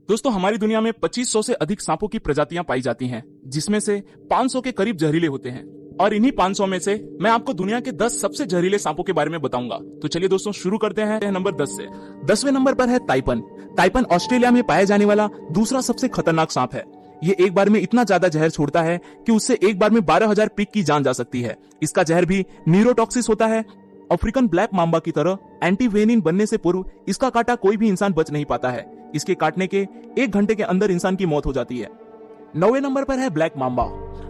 दोस्तों हमारी दुनिया में 2500 से अधिक सांपों की प्रजातियां पाई जाती हैं, जिसमें से 500 के करीब जहरीले होते हैं। और इन्हीं 500 में से मैं आपको दुनिया के 10 सबसे जहरीले सांपों के बारे में बताऊंगा। तो चलिए दोस्तों शुरू करते हैं नंबर 10 से। 10वें नंबर पर है ताइपन। ताइपन ऑस्ट्रेलिया में पाया जाने वाला दूसरा सबसे खतरनाक सांप है। ये एक बार में इतना ज्यादा जहर छोड़ता है कि उससे एक बार में 12,000 पिग की जान जा सकती है। इसका जहर भी न्यूरोटॉक्सिस होता है। अफ्रीकन ब्लैक मांबा की तरह एंटीवेनिन बनने से पूर्व इसका काटा कोई भी इंसान बच नहीं पाता है। इसके काटने के 1 घंटे के अंदर इंसान की मौत हो जाती है। 9वें नंबर पर है ब्लैक मांबा।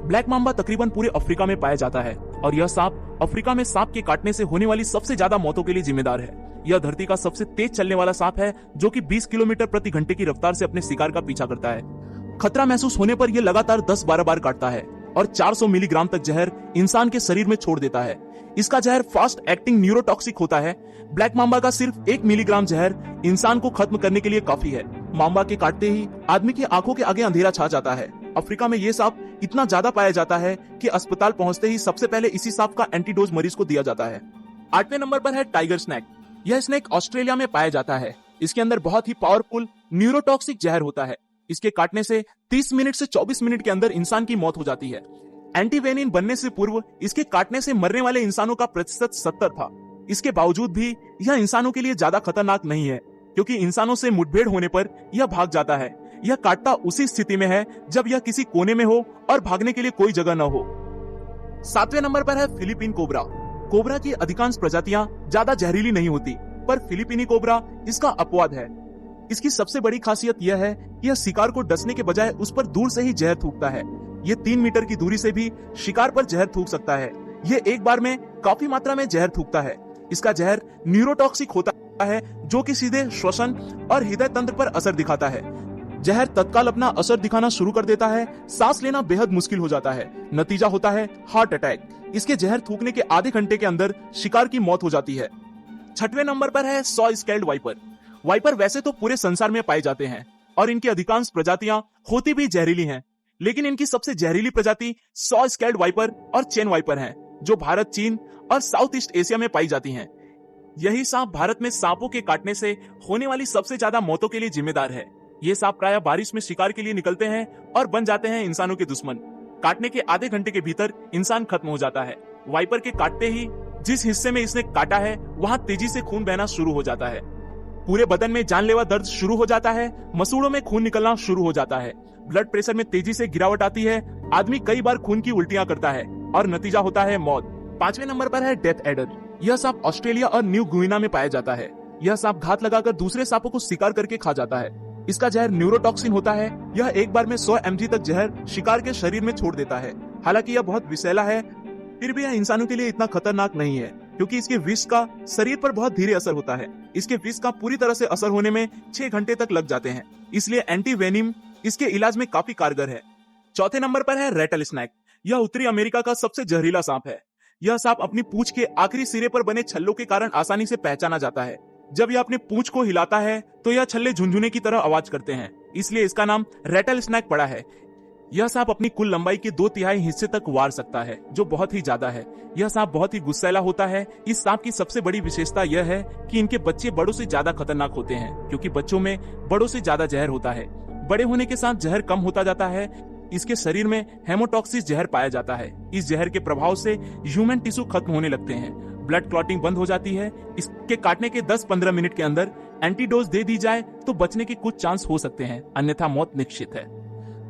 ब्लैक मांबा तकरीबन पूरे अफ्रीका में पाया जाता है और यह सांप अफ्रीका में सांप के काटने से होने वाली सबसे ज्यादा मौतों के लिए जिम्मेदार है। यह धरती का सबसे तेज चलने वाला सांप है, जो कि 20 किलोमीटर प्रति घंटे की रफ्तार से अपने शिकार का पीछा करता है। खतरा महसूस होने पर यह लगातार 10-12 बार काटता है और 400 मिलीग्राम तक जहर इंसान के शरीर में छोड़ देता है। इसका जहर फास्ट एक्टिंग न्यूरोटॉक्सिक होता है। ब्लैक मांबा का सिर्फ 1 मिलीग्राम जहर इंसान को खत्म करने के लिए काफी है। मांबा के काटते ही आदमी की आंखों के आगे अंधेरा छा जाता है। अफ्रीका में ये सांप इतना ज्यादा पाया जाता है कि अस्पताल पहुंचते ही सबसे पहले इसी सांप का एंटीडोज मरीज को दिया जाता है। 8वें नंबर पर है टाइगर स्नैक। यह स्नैक ऑस्ट्रेलिया में पाया जाता है। इसके अंदर बहुत ही पावरफुल न्यूरोटॉक्सिक जहर होता है। इसके काटने से 30 मिनट से 24 मिनट के अंदर इंसान की मौत हो जाती है। एंटीवेनिन बनने से पूर्व इसके काटने से मरने वाले इंसानों का प्रतिशत 70 था। इसके बावजूद भी यह इंसानों के लिए ज्यादा खतरनाक नहीं है, क्योंकि इंसानों से मुठभेड़ होने पर यह भाग जाता है। यह काटता उसी स्थिति में है जब यह किसी कोने में हो और भागने के लिए कोई जगह न हो। 7वें नंबर पर है फिलीपीन कोबरा। कोबरा की अधिकांश प्रजातियां ज्यादा जहरीली नहीं होती, पर फिलीपीनी कोबरा इसका अपवाद है। इसकी सबसे बड़ी खासियत यह है कि यह शिकार को डसने के बजाय उस पर दूर से ही जहर थूकता है। ये 3 मीटर की दूरी से भी शिकार पर जहर थूक सकता है। ये एक बार में काफी मात्रा में जहर थूकता है। इसका जहर न्यूरोटॉक्सिक होता है, जो कि सीधे श्वसन और हृदय तंत्र पर असर दिखाता है। जहर तत्काल अपना असर दिखाना शुरू कर देता है। सांस लेना बेहद मुश्किल हो जाता है। नतीजा होता है हार्ट अटैक। इसके जहर थूकने के आधे घंटे के अंदर शिकार की मौत हो जाती है। 6वें नंबर पर है सॉ स्केल्ड वाइपर। वाइपर वैसे तो पूरे संसार में पाए जाते हैं और इनकी अधिकांश प्रजातियां होती भी जहरीली हैं, लेकिन इनकी सबसे जहरीली प्रजाति सॉ स्केल्ड वाइपर और चेन वाइपर है, जो भारत, चीन और साउथ ईस्ट एशिया में पाई जाती हैं। यही सांप भारत में सांपों के काटने से होने वाली सबसे ज्यादा मौतों के लिए जिम्मेदार है। ये सांप प्रायः बारिश में शिकार के लिए निकलते हैं और बन जाते हैं इंसानों के दुश्मन। काटने के आधे घंटे के भीतर इंसान खत्म हो जाता है। वाइपर के काटते ही जिस हिस्से में इसने काटा है वहां तेजी से खून बहना शुरू हो जाता है। पूरे बदन में जानलेवा दर्द शुरू हो जाता है। मसूड़ों में खून निकलना शुरू हो जाता है। ब्लड प्रेशर में तेजी से गिरावट आती है। आदमी कई बार खून की उल्टियां करता है और नतीजा होता है मौत। 5वें नंबर पर है डेथ एडर। यह सांप ऑस्ट्रेलिया और न्यू गुइना में पाया जाता है। यह सांप घात लगाकर दूसरे सांपों को शिकार करके खा जाता है। इसका जहर न्यूरोटॉक्सिन होता है। यह एक बार में 100 mg तक जहर शिकार के शरीर में छोड़ देता है। हालांकि यह बहुत विषैला है, फिर भी यह इंसानों के लिए इतना खतरनाक नहीं है, क्योंकि इसके विष का शरीर पर बहुत धीरे असर होता है। इसके विष का पूरी तरह से असर होने में 6 घंटे तक लग जाते हैं। इसलिए एंटीवेनिम इसके इलाज में काफी कारगर है। 4थे नंबर पर है रेटल स्नैक। यह उत्तरी अमेरिका का सबसे जहरीला सांप है। यह सांप अपनी पूंछ के आखिरी सिरे पर बने छल्लों के कारण आसानी से पहचाना जाता है। जब यह अपनी पूंछ को हिलाता है तो यह छल्ले झुनझुने की तरह आवाज करते हैं, इसलिए इसका नाम रेटल स्नैक पड़ा है। यह सांप अपनी कुल लंबाई के 2/3 हिस्से तक वार सकता है, जो बहुत ही ज्यादा है। यह सांप बहुत ही गुस्सैला होता है। इस सांप की सबसे बड़ी विशेषता यह है कि इनके बच्चे बड़ों से ज्यादा खतरनाक होते हैं, क्योंकि बच्चों में बड़ों से ज्यादा जहर होता है। बड़े होने के साथ जहर कम होता जाता है। इसके शरीर में हेमोटॉक्सिस जहर पाया जाता है। इस जहर के प्रभाव से ह्यूमन टिश्यू खत्म होने लगते हैं। ब्लड क्लॉटिंग बंद हो जाती है। इसके काटने के 10-15 मिनट के अंदर एंटीडोज दे दी जाए तो बचने के कुछ चांस हो सकते हैं, अन्यथा मौत निश्चित है।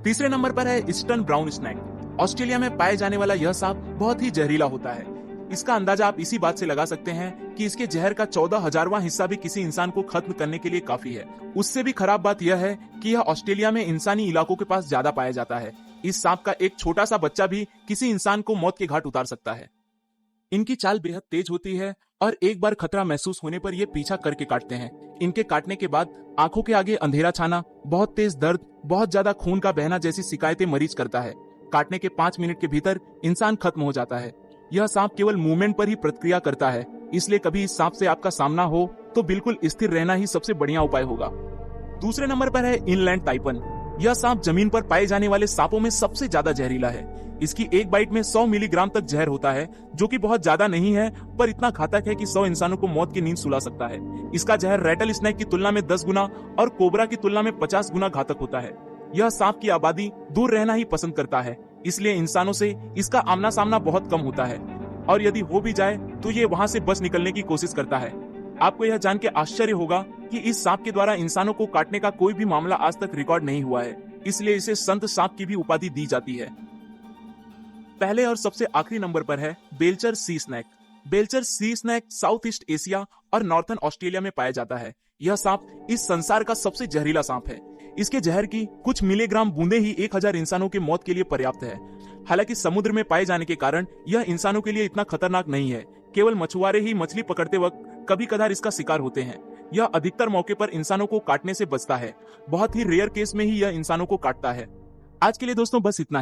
3रे नंबर पर है ईस्टर्न ब्राउन स्नैक। ऑस्ट्रेलिया में पाए जाने वाला यह सांप बहुत ही जहरीला होता है। इसका अंदाजा आप इसी बात से लगा सकते हैं कि इसके जहर का 14,000वां हिस्सा भी किसी इंसान को खत्म करने के लिए काफी है। उससे भी खराब बात यह है कि यह ऑस्ट्रेलिया में इंसानी इलाकों के पास ज्यादा पाया जाता है। इस सांप का एक छोटा सा बच्चा भी किसी इंसान को मौत के घाट उतार सकता है। इनकी चाल बेहद तेज होती है और एक बार खतरा महसूस होने पर ये पीछा करके काटते हैं। इनके काटने के बाद आंखों के आगे अंधेरा छाना, बहुत तेज दर्द, बहुत ज्यादा खून का बहना जैसी शिकायतें मरीज करता है। काटने के 5 मिनट के भीतर इंसान खत्म हो जाता है। यह सांप केवल मूवमेंट पर ही प्रतिक्रिया करता है, इसलिए कभी इस सांप से आपका सामना हो तो बिल्कुल स्थिर रहना ही सबसे बढ़िया उपाय होगा। 2रे नंबर पर है इनलैंड ताइपन। यह सांप जमीन पर पाए जाने वाले सांपों में सबसे ज्यादा जहरीला है। इसकी एक बाइट में 100 मिलीग्राम तक जहर होता है, जो कि बहुत ज्यादा नहीं है, पर इतना घातक है कि 100 इंसानों को मौत की नींद सुला सकता है। इसका जहर रैटल स्नेक की तुलना में 10 गुना और कोबरा की तुलना में 50 गुना घातक होता है। यह सांप की आबादी दूर रहना ही पसंद करता है, इसलिए इंसानों से इसका आमना सामना बहुत कम होता है, और यदि हो भी जाए तो ये वहां से बच निकलने की कोशिश करता है। आपको यह जान के आश्चर्य होगा कि इस सांप के द्वारा इंसानों को काटने का कोई भी मामला आज तक रिकॉर्ड नहीं हुआ है, इसलिए इसे संत सांप की भी उपाधि दी जाती है। पहले और सबसे आखिरी नंबर पर है Belcher sea snake. Belcher sea snake South East Asia और नॉर्थन ऑस्ट्रेलिया में पाया जाता है। यह सांप इस संसार का सबसे जहरीला सांप है। इसके जहर की कुछ मिलीग्राम बूंदे ही 1000 इंसानों की मौत के लिए पर्याप्त है। हालांकि समुद्र में पाए जाने के कारण यह इंसानों के लिए इतना खतरनाक नहीं है। केवल मछुआरे ही मछली पकड़ते वक्त कभी कदार इसका शिकार होते हैं। यह अधिकतर मौके पर इंसानों को काटने से बचता है। बहुत ही रेयर केस में ही यह इंसानों को काटता है। आज के लिए दोस्तों बस इतना ही।